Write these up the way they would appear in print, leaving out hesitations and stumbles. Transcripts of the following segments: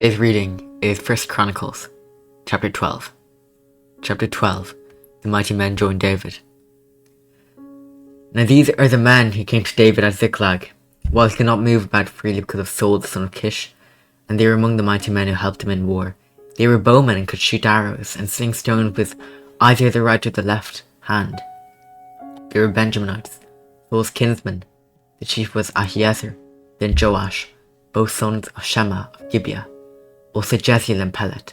Today's reading is 1 Chronicles, chapter 12. Chapter 12. The mighty men join David. Now these are the men who came to David at Ziklag, while he could not move about freely because of Saul the son of Kish, and they were among the mighty men who helped him in war. They were bowmen and could shoot arrows, and sling stones with either the right or the left hand. They were Benjaminites, Saul's kinsmen. The chief was Ahiezer, then Joash, both sons of Shema of Gibeah. Also Jeziel and Pelet,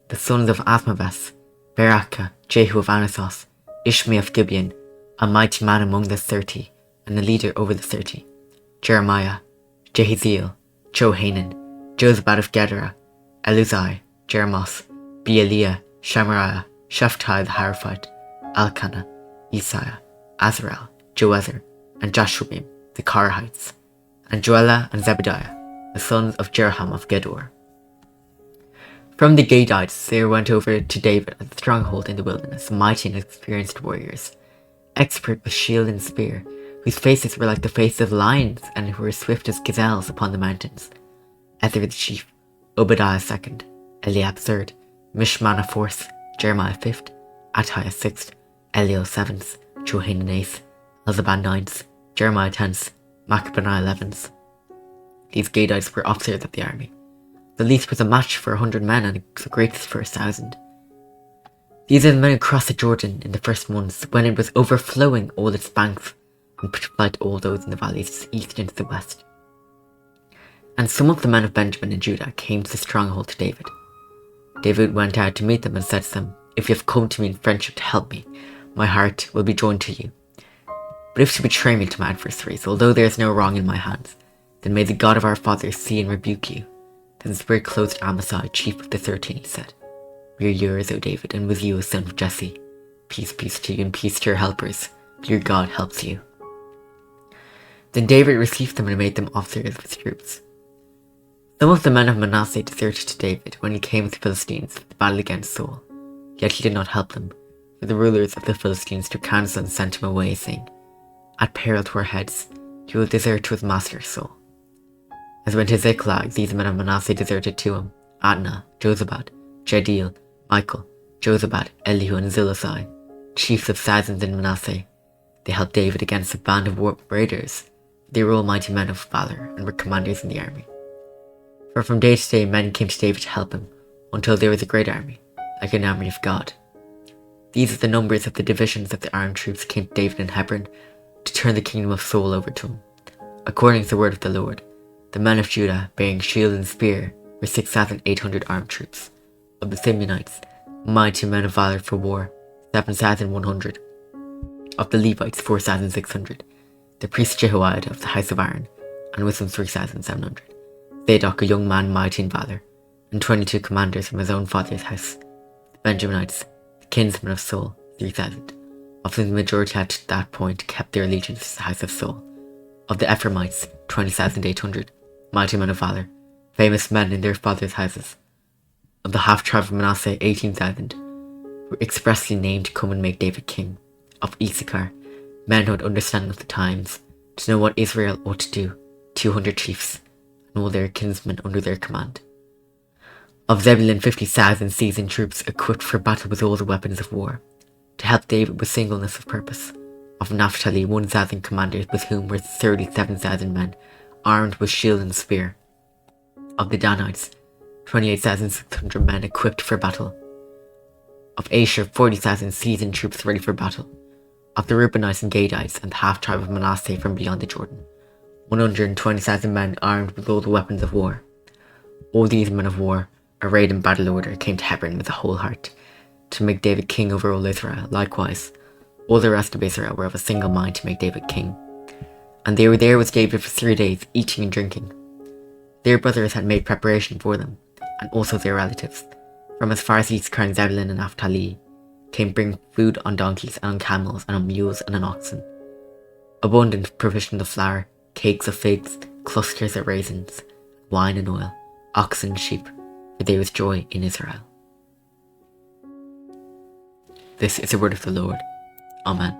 the sons of Asmaveth, Berakah, Jehu of Anasos, Ishmael of Gibeon, a mighty man among the 30, and a leader over the 30, Jeremiah, Jehaziel, Johanan, Josabad of Gedera, Eluzai, Jeremoth, Bealiah, Shemariah, Shephtai the Haraphite, Elkanah, Isaiah, Azarel, Joezer, and Jashubim, the Korahites, and Joelah and Zebediah, the sons of Jeroham of Gedor. From the Gadites there went over to David at the stronghold in the wilderness, mighty and experienced warriors, expert with shield and spear, whose faces were like the faces of lions and who were swift as gazelles upon the mountains. Ezra the chief, Obadiah second, Eliab third, Mishman fourth, Jeremiah fifth, Attaiah sixth, Eliel seventh, Johanan eighth, Elzabad ninth, Jeremiah tenth, Maccabenaiah 11th. These Gadites were officers of the army. The least was a match for 100 men and the greatest for 1,000. These are the men who crossed the Jordan in the first months, when it was overflowing all its banks, and put to flight all those in the valleys east and to the west. And some of the men of Benjamin and Judah came to the stronghold to David. David went out to meet them and said to them, "If you have come to me in friendship to help me, my heart will be joined to you. But if you betray me to my adversaries, although there is no wrong in my hands, then may the God of our fathers see and rebuke you." Then the Spirit clothed Amasai, chief of the 13, he said, "We are yours, O David, and with you, O son of Jesse. Peace, peace to you, and peace to your helpers. Your God helps you." Then David received them and made them officers of his troops. Some of the men of Manasseh deserted to David when he came with the Philistines for the battle against Saul. Yet he did not help them, for the rulers of the Philistines took counsel and sent him away, saying, "At peril to our heads, he will desert to his master Saul." As went to Ziklag, these men of Manasseh deserted to him: Adnah, Jozabad, Jediel, Michael, Jozabad, Elihu, and Zilosai, chiefs of thousands in Manasseh. They helped David against a band of raiders. They were all mighty men of valor and were commanders in the army. For from day to day men came to David to help him, until there was a great army, like an army of God. These are the numbers of the divisions of the armed troops came to David in Hebron to turn the kingdom of Saul over to him. According to the word of the Lord, the men of Judah, bearing shield and spear, were 6,800 armed troops. Of the Simeonites, mighty men of valor for war, 7,100. Of the Levites, 4,600. The priest Jehoiada of the house of Aaron, and with him 3,700. Zadok, a young man mighty in valor, and 22 commanders from his own father's house. The Benjaminites, the kinsmen of Saul, 3,000. Of whom the majority at that point kept their allegiance to the house of Saul. Of the Ephraimites, 20,800. Mighty men of valor, famous men in their fathers' houses. Of the half-tribe of Manasseh, 18,000, were expressly named to come and make David king. Of Issachar, men who had understanding of the times, to know what Israel ought to do, 200 chiefs, and all their kinsmen under their command. Of Zebulun, 50,000 seasoned troops equipped for battle with all the weapons of war, to help David with singleness of purpose. Of Naphtali, 1,000 commanders, with whom were 37,000 men, armed with shield and spear. Of the Danites, 28,600 men equipped for battle. Of Asher, 40,000 seasoned troops ready for battle. Of the Reubenites and Gadites and the half-tribe of Manasseh from beyond the Jordan, 120,000 men armed with all the weapons of war. All these men of war, arrayed in battle order, came to Hebron with a whole heart, to make David king over all Israel. Likewise, all the rest of Israel were of a single mind to make David king. And they were there with David for 3 days, eating and drinking. Their brothers had made preparation for them, and also their relatives. From as far as Issachar, Zebulun, and Naphtali came bring food on donkeys and on camels and on mules and on oxen. Abundant provision of flour, cakes of figs, clusters of raisins, wine and oil, oxen and sheep, for there was joy in Israel. This is the word of the Lord. Amen.